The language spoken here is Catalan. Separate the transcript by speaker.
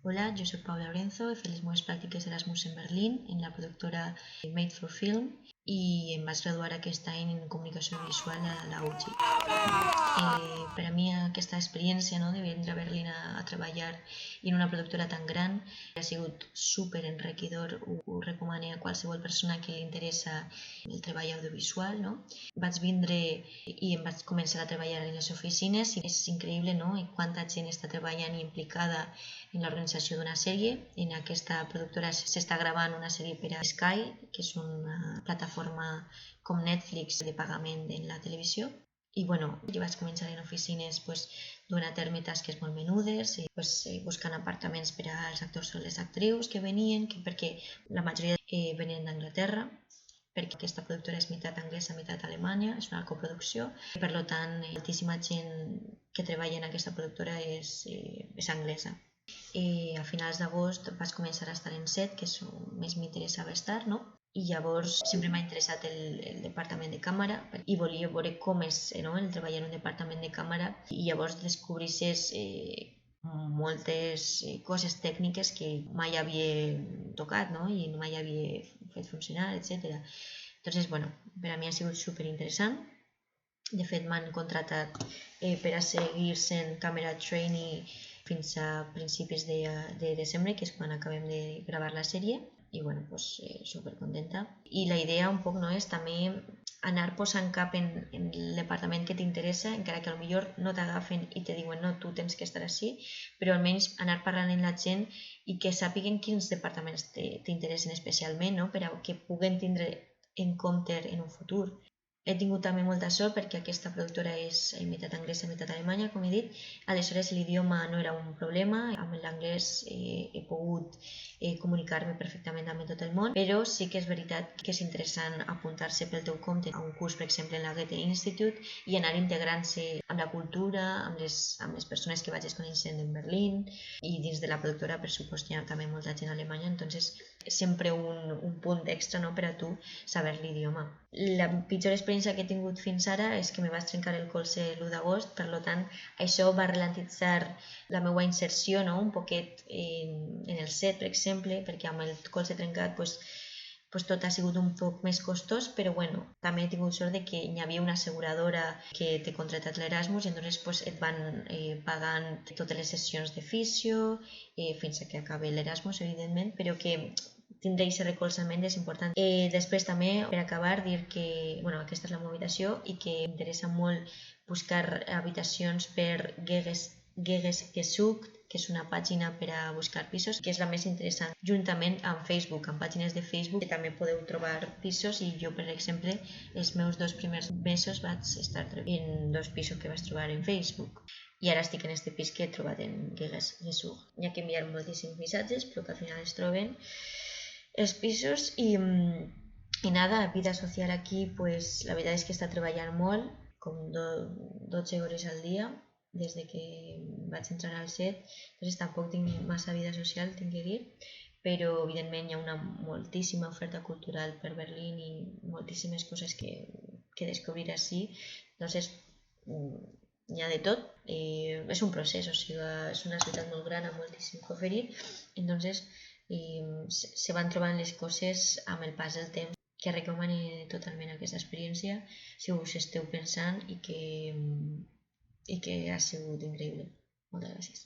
Speaker 1: Hola, jo soc Paula Lorenzo, he fet les meves pràctiques Erasmus en Berlín, en la productora Made for Film, i em vaig graduar aquest any en comunicació visual a la UCI. Per a mi aquesta experiència de vindre a Berlín a treballar en una productora tan gran ha sigut super enriquidor. Ho recomano a qualsevol persona que li interessa el treball audiovisual. Vaig vindre i em vaig començar a treballar en les oficines i és increïble quanta gent està treballant i implicada en l'organització d'una sèrie. En aquesta productora s'està gravant una sèrie per a Sky, que és una plataforma com Netflix de pagament en la televisió. I jo vaig començar en oficines duent a terme tasques molt menudes, buscant apartaments per als actors o les actrius que venien, perquè la majoria venien d'Anglaterra, perquè aquesta productora és meitat anglesa, meitat alemanya, és una coproducció. Per tant, moltíssima gent que treballa en aquesta productora és anglesa. A finals d'agost vaig començar a estar en set, que és on més m'interessava estar, i llavors sempre m'ha interessat el departament de càmera i volia veure com és el treballar en un departament de càmera, i llavors descobrisses moltes coses tècniques que mai havia tocat i mai havia fet funcionar, etc. Entonces, per a mi ha sigut superinteressant. De fet, m'han contratat per a seguir sent camera trainee fins a principis de desembre, que és quan acabem de gravar la sèrie, i supercontenta. I la idea un poc és també anar posant cap en el departament que t'interessa, encara que potser no t'agafen i te diuen no, tu tens que estar així, però almenys anar parlant amb la gent i que sàpiguen quins departaments t'interessen especialment, per a que puguen tindre en compte en un futur. He tingut també molta sort perquè aquesta productora és meitat anglesa, meitat alemanya, com he dit. Aleshores l'idioma no era un problema, amb l'anglès he pogut comunicar-me perfectament amb tot el món, però sí que és veritat que és interessant apuntar-se pel teu compte a un curs, per exemple, en la Goethe Institute, i anar integrant-se amb la cultura, amb les persones que vaig coneixent en Berlín, i dins de la productora, per supost, hi ha també molta gent alemanya, entonces sempre un punt extra per a tu saber l'idioma. La pitjor experiència que he tingut fins ara és que me vaig trencar el colze l'1 d'agost, per tant això va ralentitzar la meva inserció un poquet en el set, per exemple, perquè amb el colze trencat tot ha sigut un poc més costós, però també he tingut sort de que hi havia una asseguradora que t'he contratat l'Erasmus i llavors et van pagant totes les sessions de fisio fins que acabi l'Erasmus, evidentment, però que tindre aquest recolzament és important. Després també, per acabar, dir que aquesta és la meva habitació i que m'interessa molt buscar habitacions per Gegessucht, que és una pàgina per a buscar pisos, que és la més interessant, juntament amb Facebook, amb pàgines de Facebook, que també podeu trobar pisos, i jo, per exemple, els meus 2 primers mesos vaig estar en 2 pisos que vaig trobar en Facebook. I ara estic en este pis que he trobat en Gegessucht. Hi ha que enviar moltíssims missatges, però que al final es troben els pisos. I nada, vida social aquí, la veritat és que està treballant molt, com 12 hores al dia, des de que vaig entrar al set, doncs tampoc tinc massa vida social, tinc que dir, però evidentment hi ha una moltíssima oferta cultural per Berlín i moltíssimes coses que descobrir així, doncs hi ha de tot, és un procés, és una ciutat molt gran amb moltíssim que oferir, doncs se van trobant les coses amb el pas del temps, que recomano totalment aquesta experiència si us esteu pensant i que ha sigut increïble. Moltes gràcies.